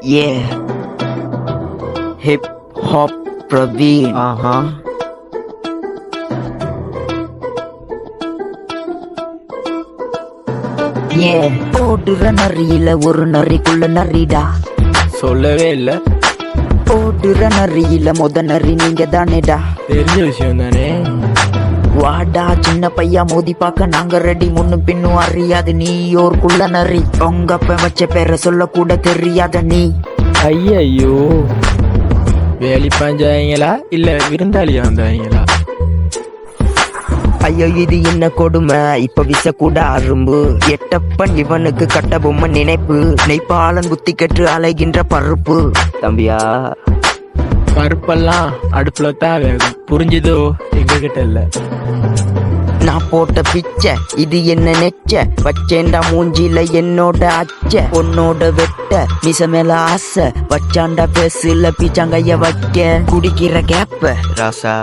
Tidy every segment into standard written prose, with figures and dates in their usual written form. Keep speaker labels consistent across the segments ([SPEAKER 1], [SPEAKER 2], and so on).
[SPEAKER 1] Yeah. Hip hop Praveen. Yeah. ஓடுற நரியில ஒரு நரிக்குள்ள நரிடா.
[SPEAKER 2] சொல்லவே இல்ல.
[SPEAKER 1] ஓடுற நரியில நரி நீங்க தானேடா.
[SPEAKER 2] தெரிஞ்ச விஷயம் தானே.
[SPEAKER 1] வாடா சின்ன பையா மோதி பார்க்க நாங்க ரெடி. முன்னும் பின்னும் அறியாது நீ ஓர்க்குள்ள நரி. உங்க அப்ப வச்ச பேரை சொல்ல கூட தெரியாத நீ.
[SPEAKER 2] ஐயோ வேலி பாஞ்சாங்களா இல்ல விருந்தாளியா வந்தாங்களா?
[SPEAKER 1] ஐயோ இது என்ன கொடுமை, இப்ப விச கூட அரும்பு. எட்டப்பன் இவனுக்கு கட்ட பொம்மை நினைப்பு. நெய்ப்பாலன் புத்தி கெட்டு அலைகின்ற பருப்பு. தம்பியா
[SPEAKER 2] பருப்பெல்லாம் அடுப்புல தான் வேகும், புரிஞ்சுதோ? எங்க கிட்ட இல்ல.
[SPEAKER 1] நான் போட்ட பிச்சை இது என்ன நெச்ச. வச்சேண்டா மூஞ்சில என்னோட அச்ச. உன்னோட வெட்ட மிச மேல ஆசை. வச்சாண்டா பேசுல பீச்சாங்கைய வைக்க. குடிக்கிற கேப்ப ராசா.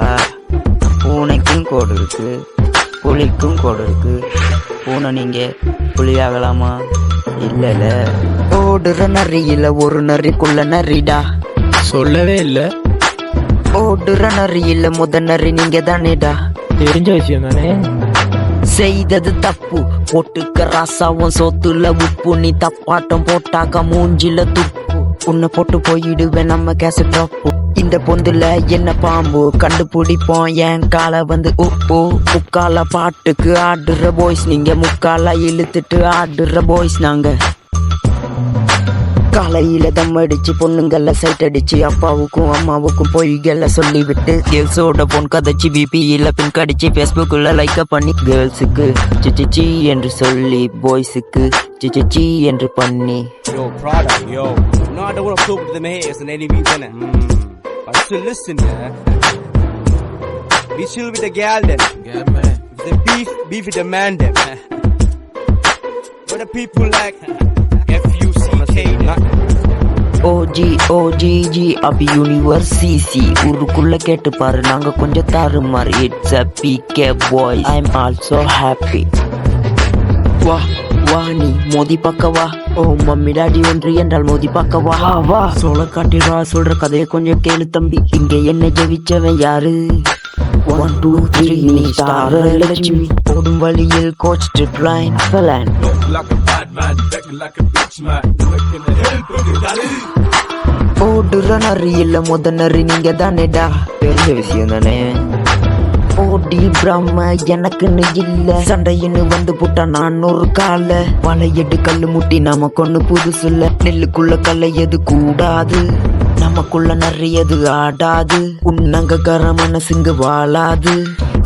[SPEAKER 1] பூனைக்கும் கோடு இருக்கு, புலிக்கும் கோடு இருக்கு. பூனை நீங்க புலியாகலாமா? இல்ல. ஓடுற நரியில ஒரு நரிக்குள்ள நரிடா.
[SPEAKER 2] சொல்லவே இல்ல.
[SPEAKER 1] ஓடுற நரியில நரி நீங்க தானேடா.
[SPEAKER 2] தெரிஞ்ச விஷயம் தானே.
[SPEAKER 1] செய்தது தப்பு போட்டுக்க ராசாவும் சோத்துல உப்பு. நீ தப்பாட்டம் போட்டாக்க மூஞ்சில துப்பு. உன்னை போட்டு போயிடுவேன் நம்ம கேச ட்ராப்பு. இந்த பொந்துல என்ன பாம்பு கண்டுபிடிப்போம். என் காலை வந்து உப்பு. முக்கால பாட்டுக்கு ஆடுற பாய்ஸ் நீங்க, முக்கால இழுத்துட்டு ஆடுற பாய்ஸ் நாங்க. காலையில தம் அடிச்சு பொண்ணுங்கள சைட் அடிச்சு அப்பாவுக்கும் அம்மாவுக்கும் பொய்களை சொல்லிவிட்டு கேர்ள்ஸோட பொன் கதைச்சு பிபியில பின் கடிச்சு பேஸ்புக்குள்ள லைக்க பண்ணி கேர்ள்ஸுக்கு சிச்சி என்று சொல்லி பாய்ஸுக்கு சிச்சி என்று பண்ணி.
[SPEAKER 3] Yo, Prada, yo. No, I don't want to talk to them haters and any means, innit? But still listen, yeah. Be chill with the gal, then. Yeah, man. If the beef with the man, then. What the people like? FUCK,
[SPEAKER 1] OG up யூனிவர்சிசி. ஊருக்குள்ள கேட்டு பாரு நாங்க கொஞ்சம் தாறுமாறு. It's a PK boys. I'm also happy. வா நீ மோதி பக்கவா. ஓ mummy daddy ஒன்று என்றால் மோதி பக்கவா. வா சோழ காட்டில் வா. சொல்ற கதையை கொஞ்சம் கேளு தம்பி. இங்க என்ன ஜெயிச்சவன் யாரு? 1 2 3 நீ ஸ்டார் லட்சுமி. ஓடும் வழியில் கோச் ட்ரிப் லைன் ஃபலான். ஓடுற நரியில நரி நீங்க தானேடா. தெரிஞ்ச விஷயம் தானே. ஓடி பிரம்ம எனக்குன்னு இல்ல. சண்டையின்னு வந்து புட்டா நான் ஒரு கால. வளையடு கல்லு முட்டி நமக்கு ஒண்ணு புதுசுல. நெல்லுக்குள்ள கல்லையது கூடாது, நமக்குள்ள நிறையது ஆடாது. உன்னங்கர மனசுங்க வாழாது.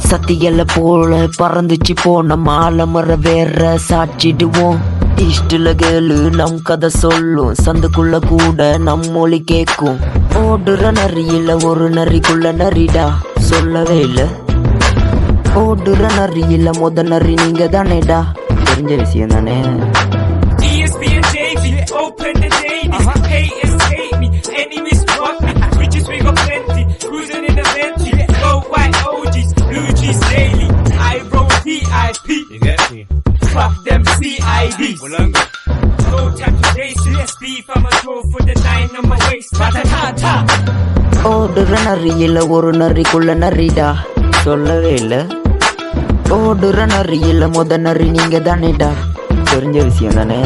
[SPEAKER 1] சத்தியல போல பறந்துச்சு போன மாலை மர வேற சாச்சிடுவோம். ஈஸ்ட்ல கேளு நம் கதை சொல்லும். சந்துக்குள்ள கூட நம் மொழி கேக்கும். ஓடுற நரியில ஒரு நரிக்குள்ள நரிடா. சொல்லவே இல்ல. ஓடுற நரியில நரி நீங்க தானேடா. தெரிஞ்ச விஷயம் தானே.
[SPEAKER 3] Fuck them CIDs. No time to chase this beef. I'ma go for the 9 on my waist. Matatata.
[SPEAKER 1] ஓடுற நரியில ஒரு நரிக்குள்ள நரிடா. சொல்லவே இல்ல. ஓடுற நரியில நரி நீங்க தானேடா. தெரிஞ்ச விஷயம் தானே.